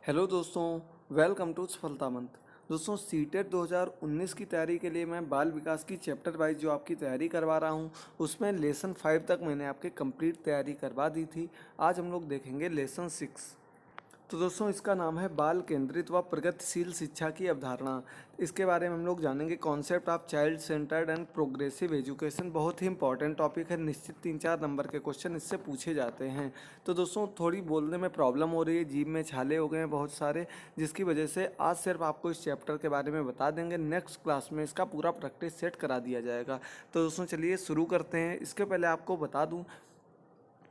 Hello दोस्तों, welcome to सफलता मंत्र। दोस्तों, सीटेट 2019 की तैयारी के लिए मैं बाल विकास की चैप्टर वाइज जो आपकी तैयारी करवा रहा हूं, उसमें लेसन 5 तक मैंने आपके कंप्लीट तैयारी करवा दी थी। आज हम लोग देखेंगे लेसन 6। तो दोस्तों, इसका नाम है बाल केंद्रित व प्रगतिशील शिक्षा की अवधारणा। इसके बारे में हम लोग जानेंगे concept of child centred and progressive education. बहुत ही इंपॉर्टेंट टॉपिक है, निश्चित 3-4 नंबर के क्वेश्चन इससे पूछे जाते हैं। तो दोस्तों, थोड़ी बोलने में प्रॉब्लम हो रही है, जीभ में छाले हो गए हैं बहुत सारे, जिसकी वजह से आज सिर्फ आपको इस चैप्टर के बारे में बता देंगे। नेक्स्ट क्लास में इसका पूरा प्रैक्टिस सेट करा दिया जाएगा। तो दोस्तों, चलिए शुरू करते हैं। इसके पहले आपको बता दूं,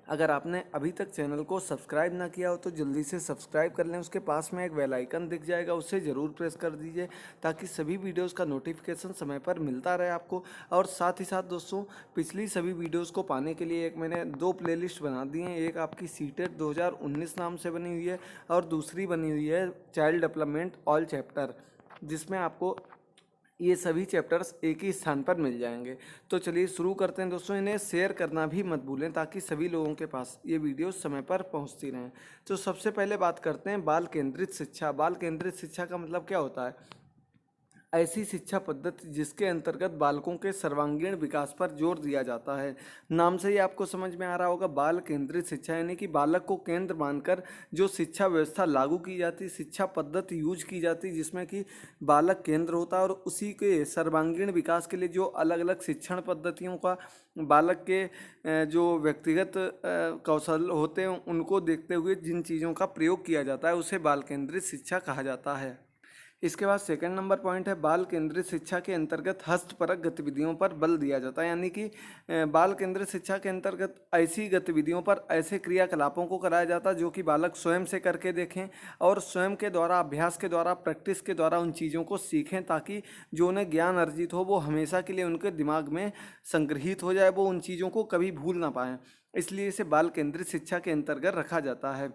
अगर आपने अभी तक चैनल को सब्सक्राइब ना किया हो तो जल्दी से सब्सक्राइब कर लें। उसके पास में एक बेल आइकन दिख जाएगा, उसे ज़रूर प्रेस कर दीजिए ताकि सभी वीडियोस का नोटिफिकेशन समय पर मिलता रहे आपको। और साथ ही साथ दोस्तों, पिछली सभी वीडियोस को पाने के लिए एक मैंने 2 प्लेलिस्ट बना दी हैं। एक आपकी सीटेट 2019 नाम से बनी हुई है और दूसरी बनी हुई है चाइल्ड डेवलपमेंट ऑल चैप्टर, जिसमें आपको ये सभी चैप्टर्स एक ही स्थान पर मिल जाएंगे। तो चलिए शुरू करते हैं दोस्तों। इन्हें शेयर करना भी मत भूलें ताकि सभी लोगों के पास ये वीडियो समय पर पहुंचती रहें। तो सबसे पहले बात करते हैं बाल केंद्रित शिक्षा। बाल केंद्रित शिक्षा का मतलब क्या होता है? ऐसी शिक्षा पद्धति जिसके अंतर्गत बालकों के सर्वांगीण विकास पर जोर दिया जाता है। नाम से ही आपको समझ में आ रहा होगा, बाल केंद्रित शिक्षा यानी कि बालक को केंद्र मानकर जो शिक्षा व्यवस्था लागू की जाती, शिक्षा पद्धति यूज की जाती, जिसमें कि बालक केंद्र होता है और उसी के सर्वांगीण विकास के लिए जो अलग अलग शिक्षण पद्धतियों का बालक के जो व्यक्तिगत कौशल होते हैं उनको देखते हुए जिन चीज़ों का प्रयोग किया जाता है उसे बाल केंद्रित शिक्षा कहा जाता है। इसके बाद सेकंड नंबर पॉइंट है, बाल केंद्रित शिक्षा के अंतर्गत हस्तपरक गतिविधियों पर बल दिया जाता है। यानी कि बाल केंद्रित शिक्षा के अंतर्गत ऐसी गतिविधियों पर, ऐसे क्रियाकलापों को कराया जाता है जो कि बालक स्वयं से करके देखें और स्वयं के द्वारा, अभ्यास के द्वारा, प्रैक्टिस के द्वारा उन चीज़ों को सीखें ताकि जो उन्हें ज्ञान अर्जित हो वो हमेशा के लिए उनके दिमाग में संग्रहित हो जाए, वो उन चीज़ों को कभी भूल ना पाएँ। इसलिए इसे बाल केंद्रित शिक्षा के अंतर्गत रखा जाता है।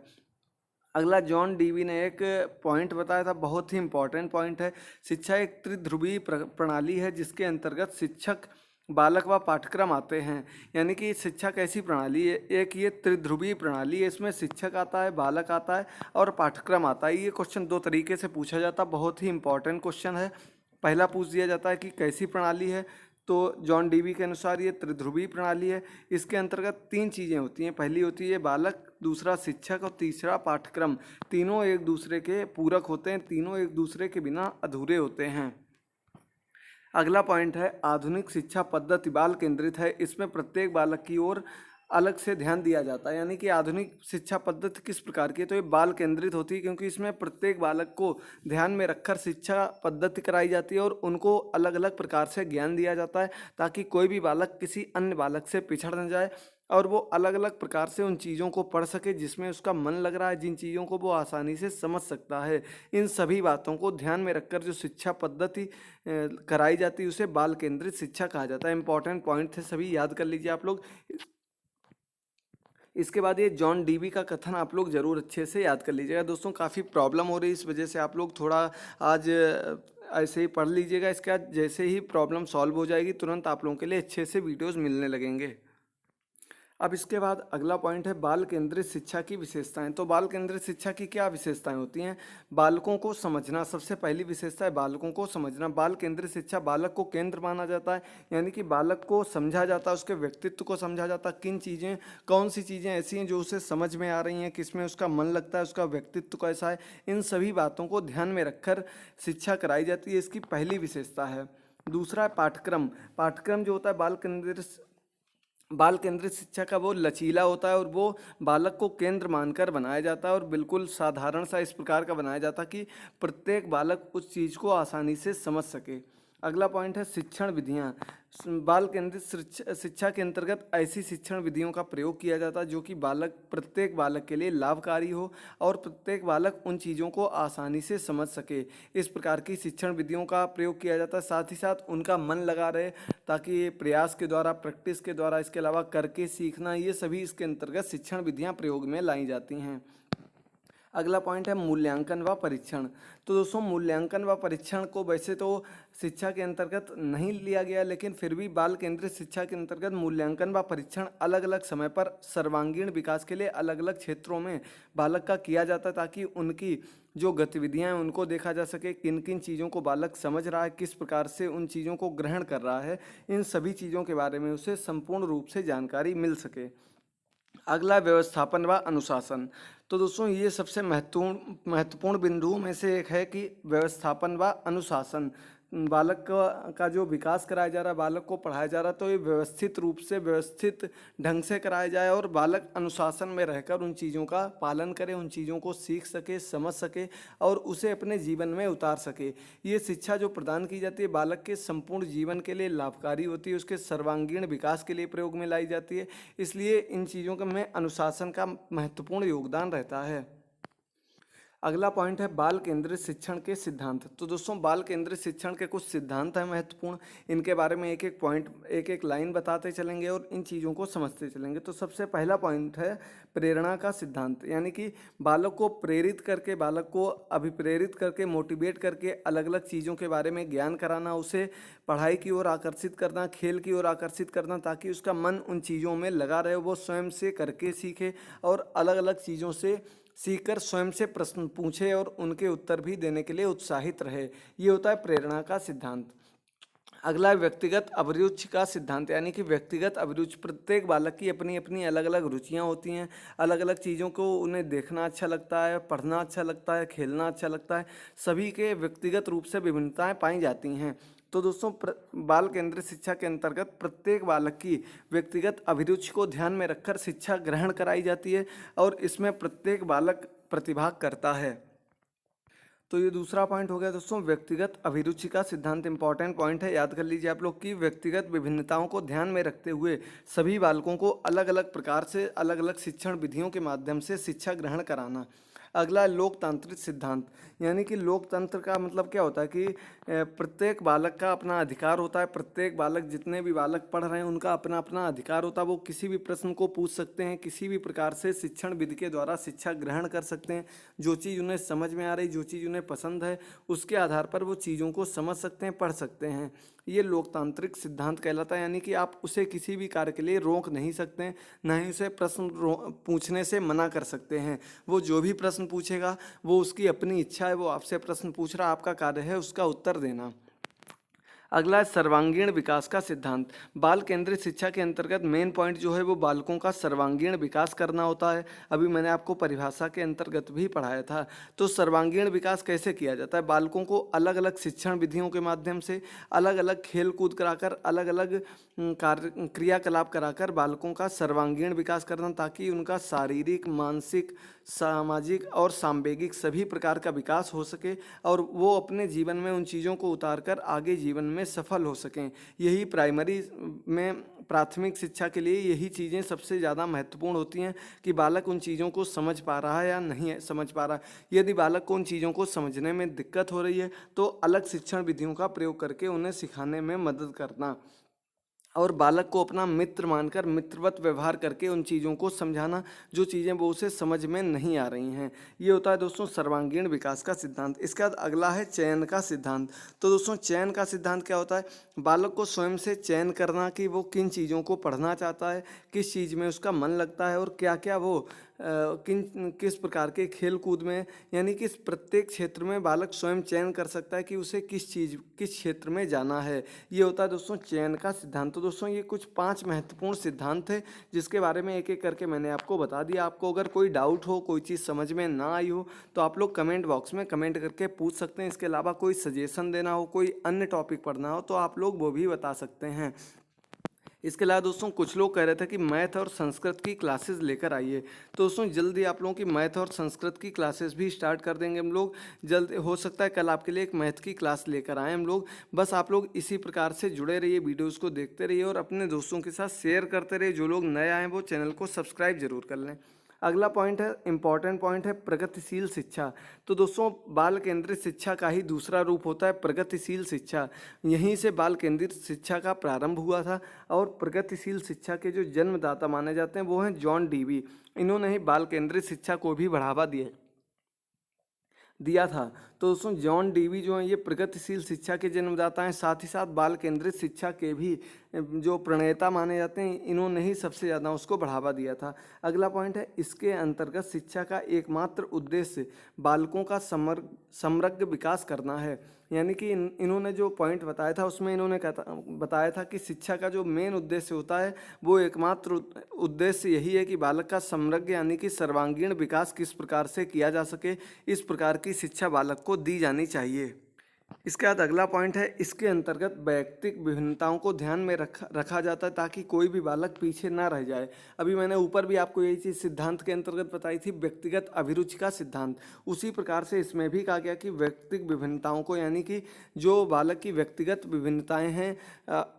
अगला जॉन डीवी ने एक पॉइंट बताया था, बहुत ही इंपॉर्टेंट पॉइंट है। शिक्षा एक त्रिध्रुवीय प्रणाली है जिसके अंतर्गत शिक्षक, बालक व पाठ्यक्रम आते हैं। यानी कि शिक्षा कैसी प्रणाली है? एक ये त्रिध्रुवीय प्रणाली है, इसमें शिक्षक आता है, बालक आता है और पाठ्यक्रम आता है। ये क्वेश्चन 2 तरीके से पूछा जाता है, बहुत ही इंपॉर्टेंट क्वेश्चन है। पहला पूछ दिया जाता है कि कैसी प्रणाली है, तो जॉन डीवी के अनुसार ये त्रिध्रुवीय प्रणाली है। इसके अंतर्गत 3 चीज़ें होती हैं। पहली होती है बालक, दूसरा शिक्षक और तीसरा पाठ्यक्रम। तीनों एक दूसरे के पूरक होते हैं, तीनों एक दूसरे के बिना अधूरे होते हैं। अगला पॉइंट है आधुनिक शिक्षा पद्धति बाल केंद्रित है। इसमें प्रत्येक बालक की ओर अलग से ध्यान दिया जाता है। यानी कि आधुनिक शिक्षा पद्धति किस प्रकार की है? तो ये बाल केंद्रित होती है क्योंकि इसमें प्रत्येक बालक को ध्यान में रखकर शिक्षा पद्धति कराई जाती है और उनको अलग अलग प्रकार से ज्ञान दिया जाता है ताकि कोई भी बालक किसी अन्य बालक से पिछड़ न जाए और वो अलग अलग प्रकार से उन चीज़ों को पढ़ सके जिसमें उसका मन लग रहा है, जिन चीज़ों को वो आसानी से समझ सकता है। इन सभी बातों को ध्यान में रखकर जो शिक्षा पद्धति कराई जाती है उसे बाल केंद्रित शिक्षा कहा जाता है। इंपॉर्टेंट पॉइंट थे, सभी याद कर लीजिए आप लोग। इसके बाद ये जॉन डीवी का कथन आप लोग ज़रूर अच्छे से याद कर लीजिएगा। दोस्तों, काफ़ी प्रॉब्लम हो रही है, इस वजह से आप लोग थोड़ा आज ऐसे ही पढ़ लीजिएगा। इसके बाद जैसे ही प्रॉब्लम सॉल्व हो जाएगी तुरंत आप लोगों के लिए अच्छे से वीडियोज़ मिलने लगेंगे। अब इसके बाद अगला पॉइंट है बाल केंद्रित शिक्षा की विशेषताएं। तो बाल केंद्रित शिक्षा की क्या विशेषताएं होती हैं? बालकों को समझना, सबसे पहली विशेषता है बालकों को समझना। बाल केंद्रित शिक्षा, बालक को केंद्र माना जाता है, यानी कि बालक को समझा जाता है, उसके व्यक्तित्व को समझा जाता है। किन चीज़ें, कौन सी चीज़ें ऐसी हैं जो उसे समझ में आ रही हैं, किसमें उसका मन लगता है, उसका व्यक्तित्व कैसा है, इन सभी बातों को ध्यान में रखकर शिक्षा कराई जाती है। इसकी पहली विशेषता है। दूसरा है पाठ्यक्रम। पाठ्यक्रम जो होता है बाल केंद्रित शिक्षा का, वो लचीला होता है और वो बालक को केंद्र मानकर बनाया जाता है और बिल्कुल साधारण सा इस प्रकार का बनाया जाता है कि प्रत्येक बालक उस चीज़ को आसानी से समझ सके। अगला पॉइंट है शिक्षण विधियाँ। बाल केंद्रित शिक्षा के अंतर्गत ऐसी शिक्षण विधियों का प्रयोग किया जाता है जो कि प्रत्येक बालक के लिए लाभकारी हो और प्रत्येक बालक उन चीज़ों को आसानी से समझ सके। इस प्रकार की शिक्षण विधियों का प्रयोग किया जाता है, साथ ही साथ उनका मन लगा रहे ताकि प्रयास के द्वारा, प्रैक्टिस के द्वारा, इसके अलावा करके सीखना, ये सभी इसके अंतर्गत शिक्षण विधियाँ प्रयोग में लाई जाती हैं। अगला पॉइंट है मूल्यांकन व परीक्षण। तो दोस्तों मूल्यांकन व परीक्षण को वैसे तो शिक्षा के अंतर्गत नहीं लिया गया, लेकिन फिर भी बाल केंद्रित शिक्षा के अंतर्गत मूल्यांकन व परीक्षण अलग अलग समय पर सर्वांगीण विकास के लिए अलग अलग क्षेत्रों में बालक का किया जाता है, ताकि उनकी जो गतिविधियां हैं उनको देखा जा सके, किन किन चीज़ों को बालक समझ रहा है, किस प्रकार से उन चीज़ों को ग्रहण कर रहा है, इन सभी चीज़ों के बारे में उसे संपूर्ण रूप से जानकारी मिल सके। अगला व्यवस्थापन व अनुशासन। तो दोस्तों ये सबसे महत्वपूर्ण बिंदुओं में से एक है कि व्यवस्थापन व अनुशासन। बालक का जो विकास कराया जा रहा है, बालक को पढ़ाया जा रहा है, तो ये व्यवस्थित रूप से व्यवस्थित ढंग से कराया जाए और बालक अनुशासन में रहकर उन चीज़ों का पालन करे, उन चीज़ों को सीख सके, समझ सके और उसे अपने जीवन में उतार सके। ये शिक्षा जो प्रदान की जाती है बालक के संपूर्ण जीवन के लिए लाभकारी होती है, उसके सर्वांगीण विकास के लिए प्रयोग में लाई जाती है। इसलिए इन चीज़ों में अनुशासन का महत्वपूर्ण योगदान रहता है। अगला पॉइंट है बाल केंद्रित शिक्षण के सिद्धांत। तो दोस्तों बाल केंद्रित शिक्षण के कुछ सिद्धांत हैं महत्वपूर्ण, इनके बारे में एक एक पॉइंट, एक एक लाइन बताते चलेंगे और इन चीज़ों को समझते चलेंगे। तो सबसे पहला पॉइंट है प्रेरणा का सिद्धांत, यानी कि बालक को प्रेरित करके, बालक को अभिप्रेरित करके, मोटिवेट करके अलग अलग चीज़ों के बारे में ज्ञान कराना, उसे पढ़ाई की ओर आकर्षित करना, खेल की ओर आकर्षित करना, ताकि उसका मन उन चीज़ों में लगा रहे, वो स्वयं से करके सीखे और अलग अलग चीज़ों से सीखकर स्वयं से प्रश्न पूछे और उनके उत्तर भी देने के लिए उत्साहित रहे। ये होता है प्रेरणा का सिद्धांत। अगला व्यक्तिगत अभिरुचि का सिद्धांत, यानी कि व्यक्तिगत अभिरुचि। प्रत्येक बालक की अपनी अपनी अलग अलग रुचियां होती हैं, अलग अलग चीज़ों को उन्हें देखना अच्छा लगता है, पढ़ना अच्छा लगता है, खेलना अच्छा लगता है, सभी के व्यक्तिगत रूप से विभिन्नताएं पाई जाती हैं। तो दोस्तों बाल केंद्रित शिक्षा के अंतर्गत प्रत्येक बालक की व्यक्तिगत अभिरुचि को ध्यान में रखकर शिक्षा ग्रहण कराई जाती है और इसमें प्रत्येक बालक प्रतिभाग करता है। तो ये दूसरा पॉइंट हो गया दोस्तों व्यक्तिगत अभिरुचि का सिद्धांत। इंपॉर्टेंट पॉइंट है, याद कर लीजिए आप लोग की व्यक्तिगत विभिन्नताओं को ध्यान में रखते हुए सभी बालकों को अलग अलग प्रकार से अलग अलग शिक्षण विधियों के माध्यम से शिक्षा ग्रहण कराना। अगला लोकतांत्रिक सिद्धांत, यानी कि लोकतंत्र का मतलब क्या होता है कि प्रत्येक बालक का अपना अधिकार होता है। प्रत्येक बालक, जितने भी बालक पढ़ रहे हैं उनका अपना अपना अधिकार होता है। वो किसी भी प्रश्न को पूछ सकते हैं, किसी भी प्रकार से शिक्षण विधि के द्वारा शिक्षा ग्रहण कर सकते हैं। जो चीज़ उन्हें समझ में आ रही, जो चीज़ उन्हें पसंद है, उसके आधार पर वो चीज़ों को समझ सकते हैं, पढ़ सकते हैं। ये लोकतांत्रिक सिद्धांत कहलाता है, यानी कि आप उसे किसी भी कार्य के लिए रोक नहीं सकते हैं, ना ही उसे प्रश्न पूछने से मना कर सकते हैं। वो जो भी प्रश्न पूछेगा वो उसकी अपनी इच्छा है, वो आपसे प्रश्न पूछ रहा, आपका कार्य है उसका उत्तर देना। अगला है सर्वांगीण विकास का सिद्धांत। बाल केंद्रित शिक्षा के अंतर्गत मेन पॉइंट जो है वो बालकों का सर्वांगीण विकास करना होता है। अभी मैंने आपको परिभाषा के अंतर्गत भी पढ़ाया था। तो सर्वांगीण विकास कैसे किया जाता है? बालकों को अलग अलग शिक्षण विधियों के माध्यम से, अलग अलग खेल कूद कराकर, अलग अलग कार्य क्रियाकलाप कराकर बालकों का सर्वांगीण विकास करना, ताकि उनका शारीरिक, मानसिक, सामाजिक और सांवेगिक सभी प्रकार का विकास हो सके और वो अपने जीवन में उन चीज़ों को उतारकर आगे जीवन में सफल हो सकें। यही प्राइमरी में, प्राथमिक शिक्षा के लिए यही चीज़ें सबसे ज़्यादा महत्वपूर्ण होती हैं कि बालक उन चीज़ों को समझ पा रहा है या नहीं समझ पा रहा। यदि बालक को उन चीज़ों को समझने में दिक्कत हो रही है तो अलग शिक्षण विधियों का प्रयोग करके उन्हें सिखाने में मदद करना और बालक को अपना मित्र मानकर मित्रवत व्यवहार करके उन चीज़ों को समझाना जो चीज़ें वो उसे समझ में नहीं आ रही हैं। ये होता है दोस्तों सर्वांगीण विकास का सिद्धांत। इसके बाद अगला है चयन का सिद्धांत। तो दोस्तों चयन का सिद्धांत क्या होता है? बालक को स्वयं से चयन करना कि वो किन चीज़ों को पढ़ना चाहता है, किस चीज़ में उसका मन लगता है और क्या क्या वो किस प्रकार के खेल कूद में, यानी कि प्रत्येक क्षेत्र में बालक स्वयं चयन कर सकता है कि उसे किस क्षेत्र में जाना है। ये होता है दोस्तों चयन का सिद्धांत। तो दोस्तों ये कुछ 5 महत्वपूर्ण सिद्धांत थे जिसके बारे में एक एक करके मैंने आपको बता दिया। आपको अगर कोई डाउट हो, कोई चीज़ समझ में ना आई हो तो आप लोग कमेंट बॉक्स में कमेंट करके पूछ सकते हैं। इसके अलावा कोई सजेशन देना हो, कोई अन्य टॉपिक पढ़ना हो तो आप लोग वो भी बता सकते हैं। इसके अलावा दोस्तों कुछ लोग कह रहे थे कि मैथ और संस्कृत की क्लासेस लेकर आइए। तो दोस्तों जल्दी आप लोगों की मैथ और संस्कृत की क्लासेस भी स्टार्ट कर देंगे हम लोग। जल्द हो सकता है कल आपके लिए एक मैथ की क्लास लेकर आएँ हम लोग। बस आप लोग इसी प्रकार से जुड़े रहिए, वीडियोज़ को देखते रहिए और अपने दोस्तों के साथ शेयर करते रहिए। जो लोग नए आए वो चैनल को सब्सक्राइब जरूर कर लें। अगला पॉइंट है, इंपॉर्टेंट पॉइंट है, प्रगतिशील शिक्षा। तो दोस्तों बाल केंद्रित शिक्षा का ही दूसरा रूप होता है प्रगतिशील शिक्षा। यहीं से बाल केंद्रित शिक्षा का प्रारंभ हुआ था और प्रगतिशील शिक्षा के जो जन्मदाता माने जाते हैं वो हैं जॉन डीवी। इन्होंने ही बाल केंद्रित शिक्षा को भी बढ़ावा दिया। दिया था। तो दोस्तों जॉन डीवी जो हैं ये प्रगतिशील शिक्षा के जन्मदाता हैं, साथ ही साथ बाल केंद्रित शिक्षा के भी जो प्रणेता माने जाते हैं, इन्होंने ही सबसे ज़्यादा उसको बढ़ावा दिया था। अगला पॉइंट है, इसके अंतर्गत शिक्षा का एकमात्र उद्देश्य बालकों का समग्र विकास करना है। यानी कि इन्होंने जो पॉइंट बताया था उसमें इन्होंने बताया था कि शिक्षा का जो मेन उद्देश्य होता है वो एकमात्र उद्देश्य यही है कि बालक का समग्र यानी कि सर्वांगीण विकास किस प्रकार से किया जा सके, इस प्रकार की शिक्षा बालक को दी जानी चाहिए। इसके बाद अगला पॉइंट है, इसके अंतर्गत वैयक्तिक विभिन्नताओं को ध्यान में रखा जाता है ताकि कोई भी बालक पीछे ना रह जाए। अभी मैंने ऊपर भी आपको यही चीज़ सिद्धांत के अंतर्गत बताई थी, व्यक्तिगत अभिरुचि का सिद्धांत। उसी प्रकार से इसमें भी कहा गया कि व्यक्तिगत विभिन्नताओं को, यानी कि जो बालक की व्यक्तिगत विभिन्नताएं हैं,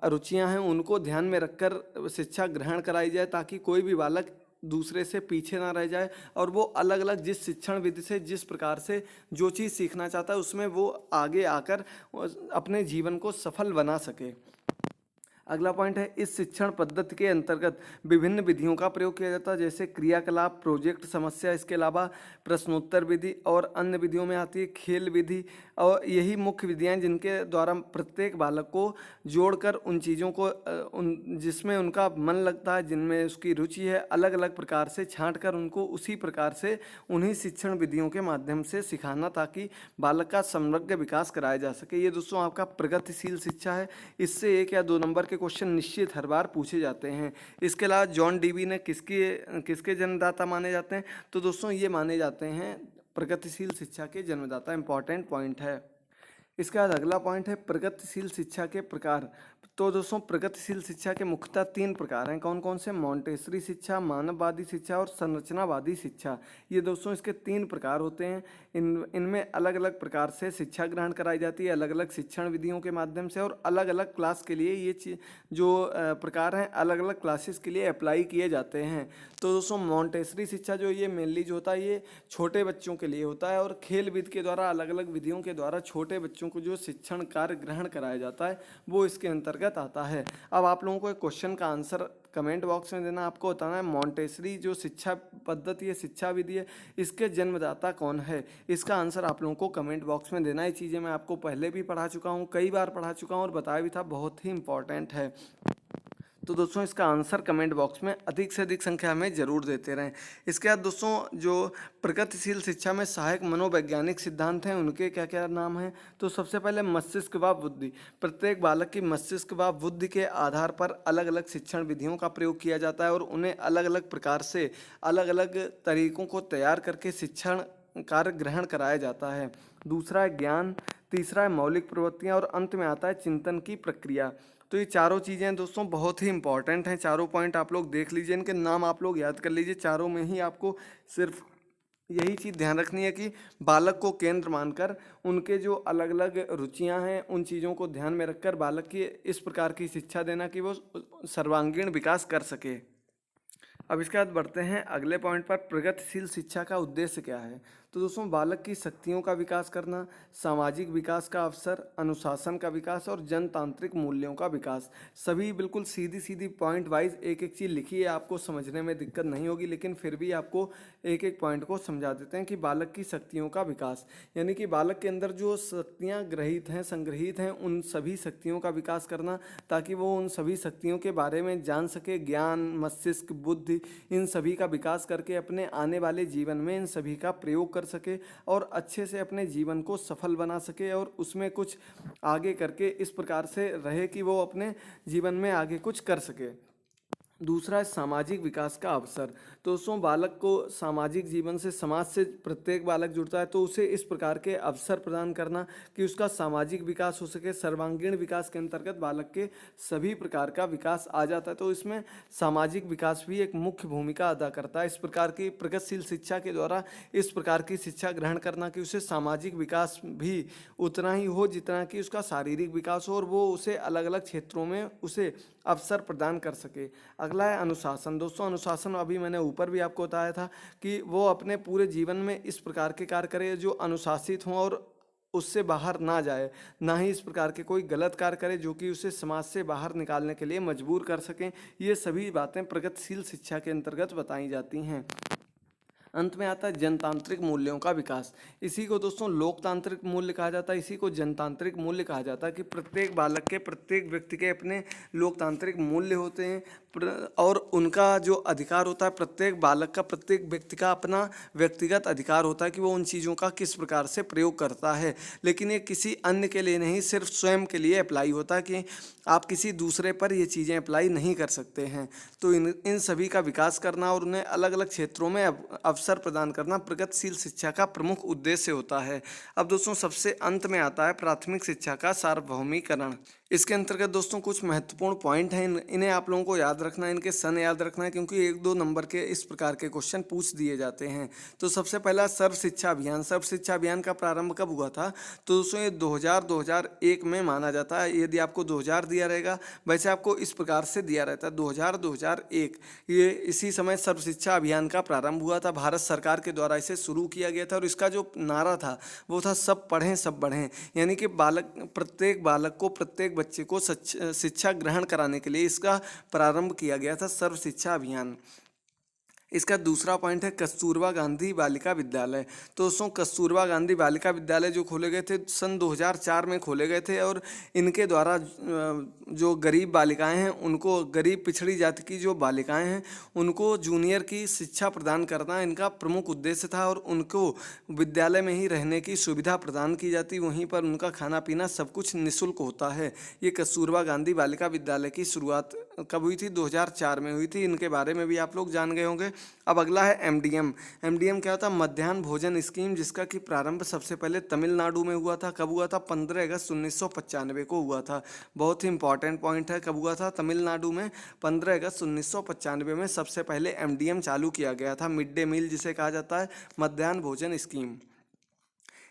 रुचियां हैं, उनको ध्यान में रखकर शिक्षा ग्रहण कराई जाए ताकि कोई भी बालक दूसरे से पीछे ना रह जाए और वो अलग अलग जिस शिक्षण विधि से जिस प्रकार से जो चीज़ सीखना चाहता है उसमें वो आगे आकर अपने जीवन को सफल बना सके। अगला पॉइंट है, इस शिक्षण पद्धति के अंतर्गत विभिन्न विधियों का प्रयोग किया जाता है, जैसे क्रियाकलाप, प्रोजेक्ट, समस्या, इसके अलावा प्रश्नोत्तर विधि और अन्य विधियों में आती है खेल विधि। और यही मुख्य विधियां जिनके द्वारा प्रत्येक बालक को जोड़कर उन चीज़ों को जिसमें उनका मन लगता है, जिनमें उसकी रुचि है, अलग अलग प्रकार से छांट कर उनको उसी प्रकार से उन्हीं शिक्षण विधियों के माध्यम से सिखाना ताकि बालक का समग्र विकास कराया जा सके। ये दोस्तों आपका प्रगतिशील शिक्षा है। इससे 1 या 2 नंबर के क्वेश्चन निश्चित हर बार पूछे जाते हैं। इसके अलावा जॉन डीवी ने किसके जन्मदाता माने जाते हैं? तो दोस्तों ये माने जाते हैं प्रगतिशील शिक्षा के जन्मदाता। इंपॉर्टेंट पॉइंट है। इसके बाद अगला पॉइंट है प्रगतिशील शिक्षा के प्रकार। तो दोस्तों प्रगतिशील शिक्षा के मुख्यतः 3 प्रकार हैं। कौन कौन से? मॉन्टेसरी शिक्षा, मानववादी शिक्षा और संरचनावादी शिक्षा। ये दोस्तों इसके 3 प्रकार होते हैं। इनमें अलग अलग प्रकार से शिक्षा ग्रहण कराई जाती है, अलग अलग शिक्षण विधियों के माध्यम से, और अलग अलग क्लास के लिए ये जो प्रकार हैं अलग अलग क्लासेस के लिए अप्लाई किए जाते हैं। तो दोस्तों मॉन्टेसरी शिक्षा जो ये मेनली जो होता है ये छोटे बच्चों के लिए होता है और खेल विधि के द्वारा, अलग अलग विधियों के द्वारा छोटे बच्चों को जो शिक्षण कार्य ग्रहण कराया जाता है वो इसके अंतर्गत आता है। अब आप लोगों को एक क्वेश्चन का आंसर कमेंट बॉक्स में देना। आपको बताना है मॉन्टेसरी जो शिक्षा पद्धति है, शिक्षा विधि है, इसके जन्मदाता कौन है? इसका आंसर आप लोगों को कमेंट बॉक्स में देना है। ये चीज़ें मैं आपको पहले भी पढ़ा चुका हूँ, कई बार पढ़ा चुका हूँ और बताया भी था, बहुत ही इंपॉर्टेंट है। तो दोस्तों इसका आंसर कमेंट बॉक्स में अधिक से अधिक संख्या में जरूर देते रहें। इसके बाद दोस्तों जो प्रगतिशील शिक्षा में सहायक मनोवैज्ञानिक सिद्धांत हैं उनके क्या क्या नाम हैं? तो सबसे पहले मस्तिष्क व बुद्धि। प्रत्येक बालक की मस्तिष्क व बुद्धि के आधार पर अलग अलग शिक्षण विधियों का प्रयोग किया जाता है और उन्हें अलग अलग प्रकार से अलग अलग तरीकों को तैयार करके शिक्षण कार्य ग्रहण कराया जाता है। दूसरा है ज्ञान, तीसरा है मौलिक प्रवृत्तियाँ और अंत में आता है चिंतन की प्रक्रिया। तो ये चारों चीज़ें दोस्तों बहुत ही इंपॉर्टेंट हैं। चारों पॉइंट आप लोग देख लीजिए, इनके नाम आप लोग याद कर लीजिए। चारों में ही आपको सिर्फ यही चीज़ ध्यान रखनी है कि बालक को केंद्र मानकर उनके जो अलग अलग रुचियां हैं उन चीज़ों को ध्यान में रखकर बालक की इस प्रकार की शिक्षा देना कि वो सर्वांगीण विकास कर सके। अब इसके बाद बढ़ते हैं अगले पॉइंट पर, प्रगतिशील शिक्षा का उद्देश्य क्या है? तो दोस्तों बालक की शक्तियों का विकास करना, सामाजिक विकास का अवसर, अनुशासन का विकास और जनतांत्रिक मूल्यों का विकास। सभी बिल्कुल सीधी सीधी पॉइंट वाइज एक एक चीज़ लिखी है, आपको समझने में दिक्कत नहीं होगी, लेकिन फिर भी आपको एक एक पॉइंट को समझा देते हैं कि बालक की शक्तियों का विकास यानी कि बालक के अंदर जो शक्तियाँ ग्रहित हैं, संग्रहित हैं, उन सभी शक्तियों का विकास करना ताकि वो उन सभी शक्तियों के बारे में जान सके। ज्ञान, मस्तिष्क, बुद्धि, इन सभी का विकास करके अपने आने वाले जीवन में इन सभी का प्रयोग कर सके और अच्छे से अपने जीवन को सफल बना सके और उसमें कुछ आगे करके इस प्रकार से रहे कि वो अपने जीवन में आगे कुछ कर सके। दूसरा है सामाजिक विकास का अवसर। तो दोस्तों बालक को सामाजिक जीवन से, समाज से प्रत्येक बालक जुड़ता है तो उसे इस प्रकार के अवसर प्रदान करना कि उसका सामाजिक विकास हो सके। सर्वांगीण विकास के अंतर्गत बालक के सभी प्रकार का विकास आ जाता है, तो इसमें सामाजिक विकास भी एक मुख्य भूमिका अदा करता है। इस प्रकार की प्रगतिशील शिक्षा के द्वारा इस प्रकार की शिक्षा ग्रहण करना कि उसे सामाजिक विकास भी उतना ही हो जितना कि उसका शारीरिक विकास हो और वो उसे अलग अलग क्षेत्रों में उसे अवसर प्रदान कर सके। अगला है अनुशासन। दोस्तों अनुशासन अभी मैंने ऊपर भी आपको बताया था कि वो अपने पूरे जीवन में इस प्रकार के कार्य करे जो अनुशासित हों और उससे बाहर ना जाए, ना ही इस प्रकार के कोई गलत कार्य करे जो कि उसे समाज से बाहर निकालने के लिए मजबूर कर सकें। ये सभी बातें प्रगतिशील शिक्षा के अंतर्गत बताई जाती हैं। अंत में आता है जनतांत्रिक मूल्यों का विकास। इसी को दोस्तों लोकतांत्रिक मूल्य कहा जाता है, इसी को जनतांत्रिक मूल्य कहा जाता है कि प्रत्येक बालक के, प्रत्येक व्यक्ति के अपने लोकतांत्रिक मूल्य होते हैं और उनका जो अधिकार होता है, प्रत्येक बालक का, प्रत्येक व्यक्ति का अपना व्यक्तिगत अधिकार होता है कि वो उन चीज़ों का किस प्रकार से प्रयोग करता है। लेकिन ये किसी अन्य के लिए नहीं, सिर्फ स्वयं के लिए अप्लाई होता है कि आप किसी दूसरे पर ये चीज़ें अप्लाई नहीं कर सकते हैं। तो इन सभी का विकास करना और उन्हें अलग अलग क्षेत्रों में अवसर प्रदान करना प्रगतिशील शिक्षा का प्रमुख उद्देश्य होता है। अब दोस्तों सबसे अंत में आता है प्राथमिक शिक्षा का सार्वभौमिकरण। इसके अंतर्गत दोस्तों कुछ महत्वपूर्ण पॉइंट हैं, इन्हें आप लोगों को याद रखना है, इनके सन याद रखना है, क्योंकि 1-2 नंबर के इस प्रकार के क्वेश्चन पूछ दिए जाते हैं। तो सबसे पहला सर्व शिक्षा अभियान। सर्व शिक्षा अभियान का प्रारंभ कब हुआ था? तो दोस्तों ये 2000-2001 में माना जाता है। यदि आपको 2000 दिया रहेगा, वैसे आपको इस प्रकार से दिया रहता है 2000-2001। ये इसी समय सर्व शिक्षा अभियान का प्रारंभ हुआ था, भारत सरकार के द्वारा इसे शुरू किया गया था और इसका जो नारा था वो था सब पढ़ें सब बढ़ें। यानी कि प्रत्येक बालक को, प्रत्येक बच्चे को शिक्षा ग्रहण कराने के लिए इसका प्रारंभ किया गया था, सर्व शिक्षा अभियान। इसका दूसरा पॉइंट है कस्तूरबा गांधी बालिका विद्यालय। तो दोस्तों कस्तूरबा गांधी बालिका विद्यालय जो खोले गए थे सन 2004 में खोले गए थे और इनके द्वारा जो गरीब बालिकाएं हैं उनको, गरीब पिछड़ी जाति की जो बालिकाएं हैं उनको जूनियर की शिक्षा प्रदान करना इनका प्रमुख उद्देश्य था और उनको विद्यालय में ही रहने की सुविधा प्रदान की जाती, वहीं पर उनका खाना पीना सब कुछ निःशुल्क होता है। ये कस्तूरबा गांधी बालिका विद्यालय की शुरुआत कब हुई थी? 2004 में हुई थी। इनके बारे में भी आप लोग जान गए होंगे। अब अगला है एमडीएम। एमडीएम क्या होता है? मध्याह्न भोजन स्कीम, जिसका कि प्रारंभ सबसे पहले तमिलनाडु में हुआ था। कब हुआ था? 15 अगस्त 1995 को हुआ था। बहुत ही इंपॉर्टेंट पॉइंट है, कब हुआ था? तमिलनाडु में 15 अगस्त 1995 में सबसे पहले एमडीएम चालू किया गया था, मिड डे मील जिसे कहा जाता है, मध्याह्न भोजन स्कीम।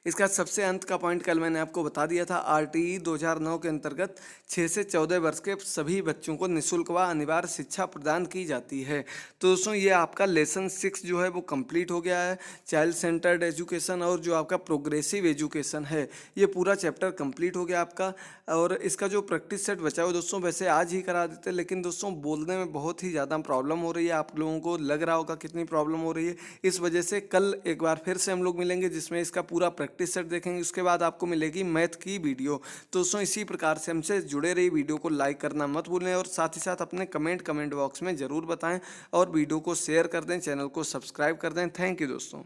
इसका सबसे अंत का पॉइंट कल मैंने आपको बता दिया था, आरटीई 2009 के अंतर्गत 6 से 14 वर्ष के सभी बच्चों को निःशुल्क व अनिवार्य शिक्षा प्रदान की जाती है। तो दोस्तों ये आपका लेसन 6 जो है वो कंप्लीट हो गया है। चाइल्ड सेंटर्ड एजुकेशन और जो आपका प्रोग्रेसिव एजुकेशन है, ये पूरा चैप्टर कंप्लीट हो गया आपका। और इसका जो प्रैक्टिस सेट बचा हुआ दोस्तों, वैसे आज ही करा देते, लेकिन दोस्तों बोलने में बहुत ही ज़्यादा प्रॉब्लम हो रही है, आप लोगों को लग रहा होगा कितनी प्रॉब्लम हो रही है। इस वजह से कल एक बार फिर से हम लोग मिलेंगे जिसमें इसका पूरा प्रैक्टिस सेट देखेंगे। उसके बाद आपको मिलेगी मैथ की वीडियो। तो दोस्तों इसी प्रकार से हमसे जुड़े रहिए, वीडियो को लाइक करना मत भूलें और साथ ही साथ अपने कमेंट बॉक्स में ज़रूर बताएं और वीडियो को शेयर कर दें, चैनल को सब्सक्राइब कर दें। थैंक यू दोस्तों।